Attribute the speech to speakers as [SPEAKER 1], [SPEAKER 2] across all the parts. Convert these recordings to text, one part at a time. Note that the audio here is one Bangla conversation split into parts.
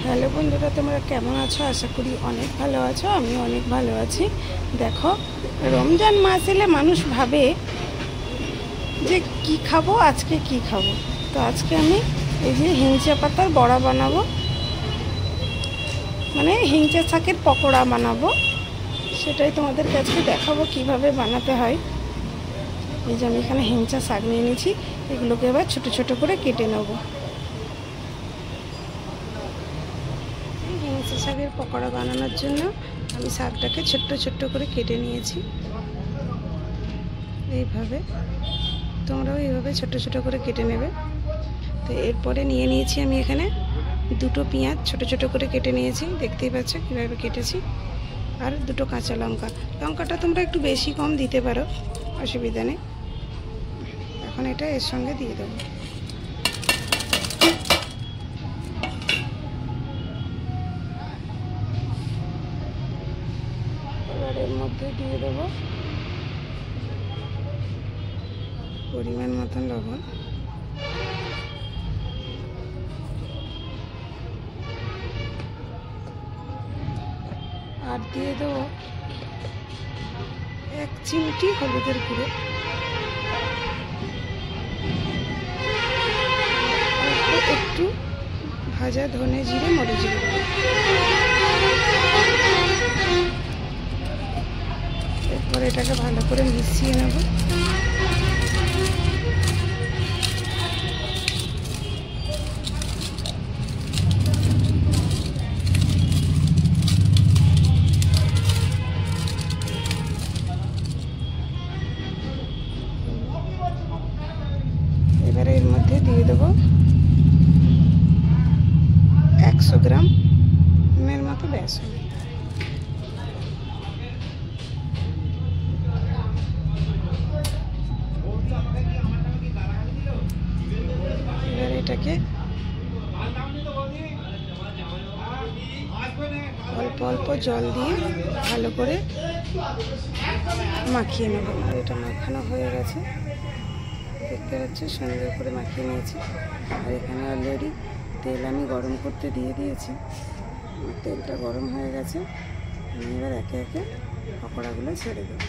[SPEAKER 1] হ্যালো বন্ধুরা, তোমরা কেমন আছো? আশা করি অনেক ভালো আছো। আমি অনেক ভালো আছি। দেখো, রমজান মাস এলে মানুষ ভাবে যে কি খাবো, আজকে কি খাবো। তো আজকে আমি এই যে হিংচে পাতার বড়া বানাবো, মানে হিংচে শাকের পকোড়া বানাবো। সেটাই তোমাদের কাছে দেখাবো কিভাবে বানাতে হয়। এই যে আমি এখানে হিংচা শাক নিয়ে নিয়েছি, এগুলোকে এবার ছোট ছোট করে কেটে নেব। হিংচে শাকের পকোড়া বানানোর জন্য আমি শাকটাকে ছোট্ট ছোট্ট করে কেটে নিয়েছি। এইভাবে তোমরাও এইভাবে ছোট ছোট করে কেটে নেবে। তো এরপরে নিয়ে নিয়েছি আমি এখানে দুটো পেঁয়াজ ছোট ছোট করে কেটে নিয়েছি, দেখতেই পাচ্ছ কীভাবে কেটেছি। আর দুটো কাঁচা লঙ্কা, লঙ্কাটা তোমরা একটু বেশি কম দিতে পারো, অসুবিধা নেই। এখন এটা এর সঙ্গে দিয়ে দেবো। এবার এর মধ্যে দিয়ে দেবো পরিমাণ মতন লবণ, আর দিয়ে দেবো 1 চিমটি হলুদের গুঁড়ো, একটু ভাজা ধনে জিরে মরিচের গুঁড়ো। এরপর এটাকে ভালো করে মিশিয়ে নেব। এবারে এর মধ্যে দিয়ে দেবো 100 গ্রামের মতো বেসন। এবার এটাকে অল্প অল্প জল দিয়ে ভালো করে মাখিয়ে নেব। আর এটা মাখানো হয়ে গেছে, দেখতে পাচ্ছ সুন্দর করে মাখিয়ে নিয়েছি। আর এখানে অলরেডি তেল আমি গরম করতে দিয়ে দিয়েছি। তেলটা গরম হয়ে গেছে, আমি এবার একে একে পকোড়াগুলো ছেড়ে দেব।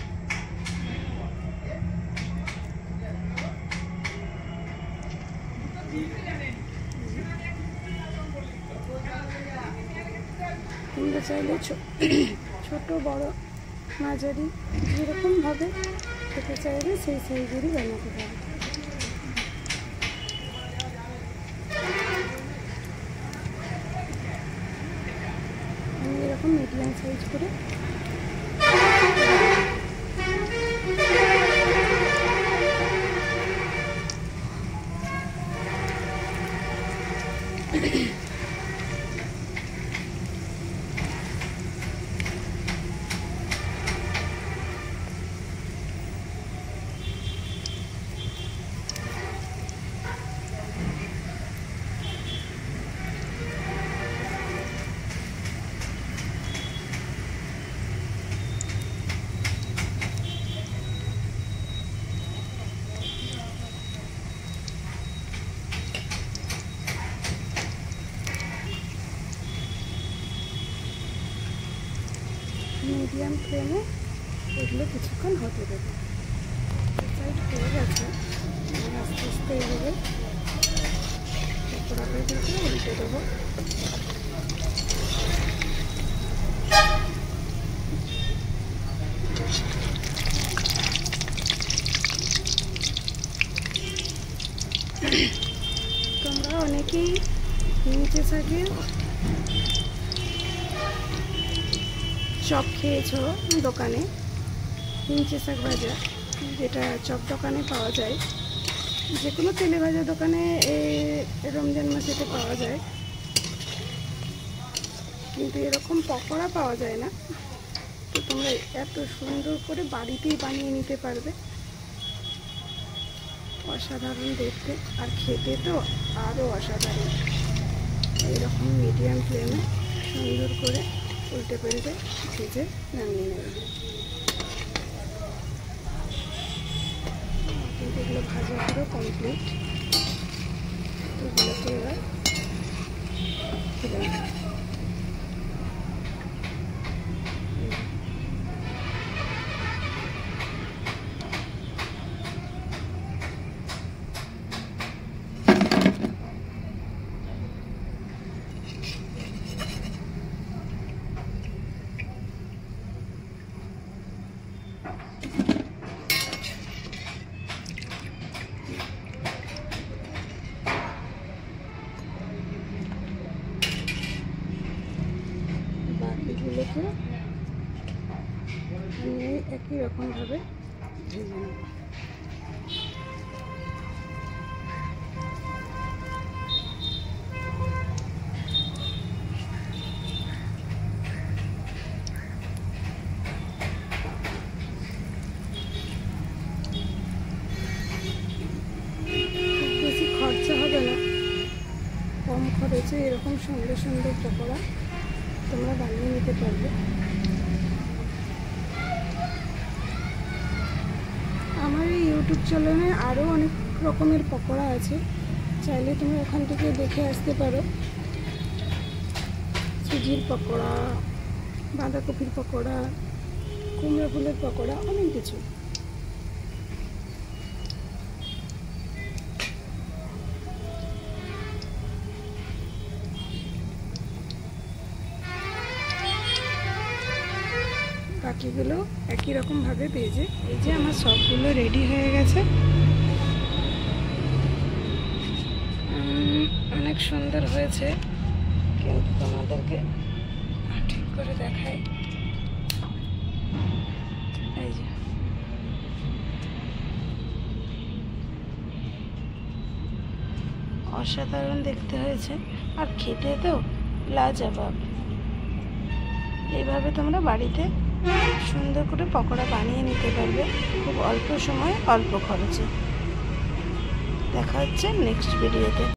[SPEAKER 1] তোমরা চাইলে ছোট বড় মাঝারি যেরকমভাবে খেতে চাইবে সেই সাইজেরই বানাতে পারবে। আমি এরকম মিডিয়াম সাইজ করে মিডিয়াম ফ্লেমে এগুলো কিছুক্ষণ হতে দেবো। সাইড হয়ে গেছে, আস্তে আস্তে এভাবে পকোড়াটা দিয়ে উল্টে দেবো। তোমরা অনেকেই হিংচে শাকের চপ খেয়েছো দোকানে, হিংচে শাক ভাজা, যেটা চপ দোকানে পাওয়া যায়, যে কোনো তেলে ভাজা দোকানে রমজান মাসেতে পাওয়া যায়, কিন্তু এরকম পকোড়া পাওয়া যায় না। তো তোমরা এত সুন্দর করে বাড়িতেই বানিয়ে নিতে পারবে, অসাধারণ দেখতে আর খেতে তো আরও অসাধারণ। এইরকম মিডিয়াম ফ্লেমে সুন্দর করে উল্টে পাল্টে ভেজে নামিয়ে নেবে। কিন্তু এগুলো ভাজা পুরো কমপ্লিট। এগুলোকে এবার তুলে নেবে। এগুলোকে আমি একই রকমভাবে ভেজে নেব। বেশি খরচা হবে না, কম খরচে এরকম সুন্দর সুন্দর পকোড়া তোমরা বানিয়ে নিতে পারবে। আমার এই ইউটিউব চ্যানেলে আরও অনেক রকমের পকোড়া আছে, চাইলে তুমি ওখান থেকে দেখে আসতে পারো। সুজির পকোড়া, বাঁধাকপির পকোড়া, কুমড়ো ফুলের পকোড়া, অনেক কিছু। বাকিগুলো একই রকমভাবে ভেজে, এই যে আমার সবগুলো রেডি হয়ে গেছে। অনেক সুন্দর হয়েছে, কিন্তু তোমাদেরকে ঠিক করে দেখাই। এই যে অসাধারণ দেখতে হয়েছে, আর খেতে তো লাজবাব। এইভাবে তোমরা বাড়িতে সুন্দর করে পকোড়া বানিয়ে নিতে পারবে, খুব অল্প সময় অল্প খরচে। দেখা হচ্ছে নেক্সট ভিডিওতে।